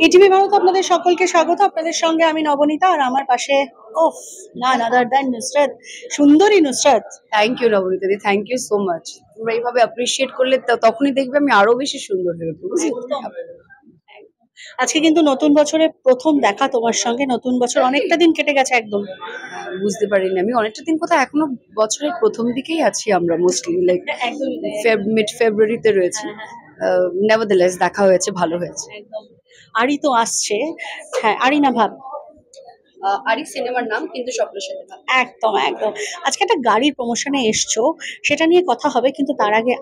ETV Bharat আপনাদের সকলকে স্বাগত। আপনাদের সঙ্গে আমি নবনীতা, আর আমার পাশে ওফ নান আদার দ্যান নুসরাত, সুন্দরী Nusrat. Thank you Nabanita di, thank you so much. তোমরা এইভাবে অ্যাপ্রিসিয়েট করলে তখনই দেখবে আমি আরো বেশি সুন্দর হয়ে উঠবো। আজকে কিন্তু নতুন বছরের প্রথম দেখা তোমার সঙ্গে। নতুন বছর অনেকটা দিন কেটে গেছে একদম। বুঝতে পারিনি আমি অনেকটা দিন কোথাও, এখনো বছরের প্রথম দিকেই আছি আমরা মোস্টলি, লাইক মিড ফেব্রুয়ারিতে রয়েছে। নেভারদেলেস দেখা হয়েছে, ভালো হয়েছে। আরি তো আসছে, হ্যাঁ আরি না ভাব, আরি সিনেমার নাম, কিন্তু স্বপ্নের সাথে ভাব। একদম একদম। আজকে একটা গাড়ির প্রমোশনে এসছো, সেটা নিয়ে কথা হবে, কিন্তু তার আগে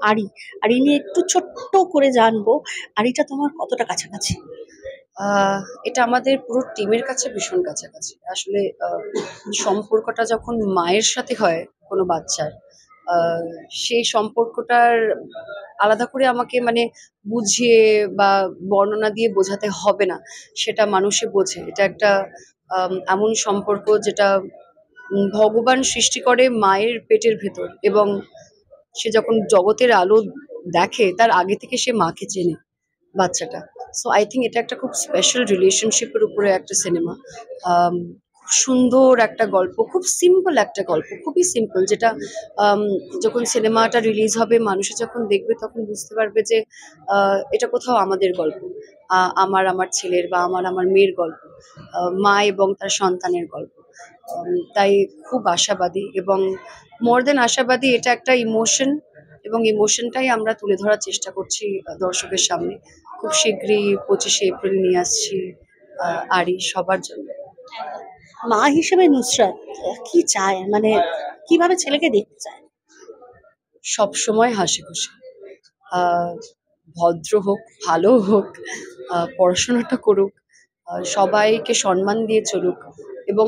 আরি নিয়ে একটু ছোট্ট করে জানবো, আরিটা তোমার কতটা কাছাকাছি? এটা আমাদের পুরো টিমের কাছে ভীষণ কাছাকাছি আসলে। সম্পর্কটা যখন মায়ের সাথে হয় কোনো বাচ্চার, সেই সম্পর্কটার আলাদা করে আমাকে মানে বুঝিয়ে বা বর্ণনা দিয়ে বোঝাতে হবে না, সেটা মানুষে বোঝে। এটা একটা এমন সম্পর্ক যেটা ভগবান সৃষ্টি করে মায়ের পেটের ভেতর, এবং সে যখন জগতের আলো দেখে তার আগে থেকে সে মাকে চেনে বাচ্চাটা। সো আই থিঙ্ক এটা একটা খুব স্পেশাল রিলেশনশিপের উপরে একটা সিনেমা। খুব সুন্দর একটা গল্প, খুব সিম্পল একটা গল্প, খুবই সিম্পল, যেটা যখন সিনেমাটা রিলিজ হবে মানুষে যখন দেখবে তখন বুঝতে পারবে যে এটা কোথাও আমাদের গল্প, আমার ছেলের বা আমার মেয়ের গল্প, মা এবং তার সন্তানের গল্প। তাই খুব আশাবাদী, এবং মোর দেন আশাবাদী, এটা একটা ইমোশন, এবং ইমোশনটাই আমরা তুলে ধরার চেষ্টা করছি দর্শকের সামনে। খুব শীঘ্রই 25শে এপ্রিল নিয়ে আসছি আরি সবার জন্য। মা হিসেবে নুসরাত কি চায়, মানে কিভাবে ছেলেকে দেখতে চায়? সব সময় হাসি খুশি, ভদ্র হোক, ভালো হোক, পড়াশোনাটা করুক, সবাইকে সম্মান দিয়ে চলুক, এবং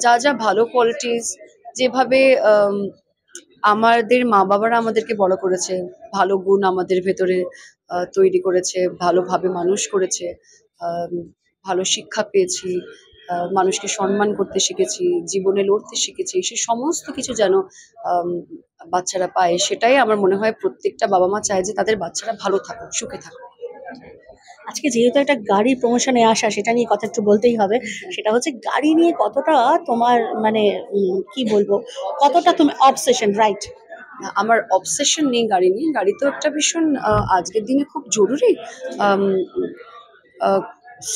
যা যা ভালো কোয়ালিটিস, যেভাবে আমাদের মা বাবারা আমাদেরকে বড় করেছে, ভালো গুণ আমাদের ভেতরে তৈরি করেছে, ভালোভাবে মানুষ করেছে, ভালো শিক্ষা পেয়েছি, মানুষকে সম্মান করতে শিখেছি, জীবনে লড়তে শিখেছি, সে সমস্ত কিছু যেন বাচ্চারা পায়। সেটাই আমার মনে হয় প্রত্যেকটা বাবা মা চায়, যে তাদের বাচ্চারা ভালো থাকুক, সুখে থাকুক। আজকে যেহেতু একটা গাড়ির প্রমোশনে আসা, সেটা নিয়ে কথা একটু বলতেই হবে। সেটা হচ্ছে গাড়ি নিয়ে কতটা তোমার মানে কি বলবো, কতটা তুমি অবসেশন, রাইট? আমার অবসেশন নেই গাড়ি নিয়ে। গাড়ি তো একটা ভীষণ আজকের দিনে খুব জরুরি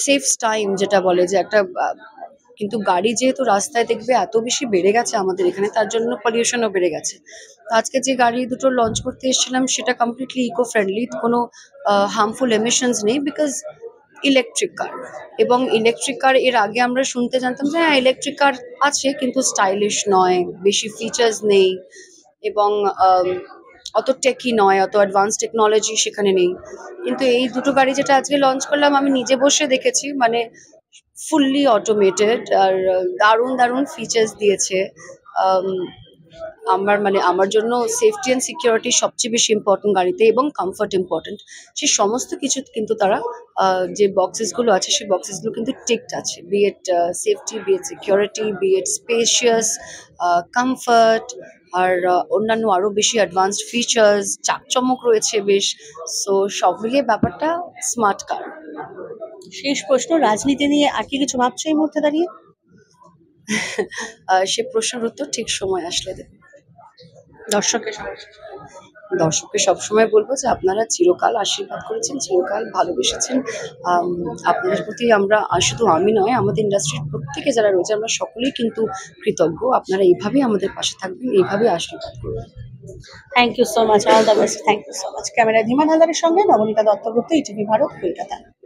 সেফস টাইম, যেটা বলে যে একটা কিন্তু গাড়ি যেহেতু রাস্তায় দেখবে এত বেশি বেড়ে গেছে আমাদের এখানে, তার জন্য পলিউশনও বেড়ে গেছে। তো আজকে যে গাড়ি দুটো লঞ্চ করতে এসেছিলাম সেটা কমপ্লিটলি ইকো ফ্রেন্ডলি, কোনো হার্মফুল এমিশনস নেই, বিকজ ইলেকট্রিক কার। এবং ইলেকট্রিক কার এর আগে আমরা শুনতে জানতাম যে হ্যাঁ ইলেকট্রিক কার আছে, কিন্তু স্টাইলিশ নয়, বেশি ফিচার্স নেই, এবং অত টেকি নয়, অত অ্যাডভান্স টেকনোলজি সেখানে নেই। কিন্তু এই দুটো গাড়ি যেটা আজকে লঞ্চ করলাম, আমি নিজে বসে দেখেছি, মানে ফুললি অটোমেটেড, আর দারুণ দারুণ ফিচার্স দিয়েছে। আমার জন্য সেফটি অ্যান্ড সিকিউরিটি সবচেয়ে বেশি ইম্পর্টেন্ট গাড়িতে, এবং কমফর্ট ইম্পর্টেন্ট। সেই সমস্ত কিছু কিন্তু তারা যে বক্সেসগুলো আছে সেই বক্সেসগুলো কিন্তু টিকড আছে, বি এট সেফটি, বি এট সিকিউরিটি, বি এট স্পেশিয়াস, কমফর্ট, আর অন্যান্য আরও বেশি অ্যাডভান্সড ফিচার্স, চাকচমক রয়েছে বেশ। সো সব মিলিয়ে ব্যাপারটা স্মার্ট কার। শেষ প্রশ্ন, রাজনীতি নিয়ে আর কি কিছু ভাবছো এই মুহূর্তে দাঁড়িয়ে? সে প্রশ্নের উত্তর ঠিক সময় আসলে দেব। দর্শককে সবসময় বলবো যে আপনারা চিরকাল আশীর্বাদ করেছেন, চিরকাল ভালোবেসেছেন। আপনাদের প্রতি আমরা, শুধু আমি নয়, আমাদের ইন্ডাস্ট্রির প্রত্যেকে যারা রয়েছে, আমরা সকলেই কিন্তু কৃতজ্ঞ। আপনারা এইভাবেই আমাদের পাশে থাকবেন, এইভাবেই আশীর্বাদ করবেন। Thank you so much, all the best, thank you so much. Camera Dhiman হালদারের সঙ্গে নবনীতা দত্তগুপ্ত, ইটিভি ভারত, কলকাতা।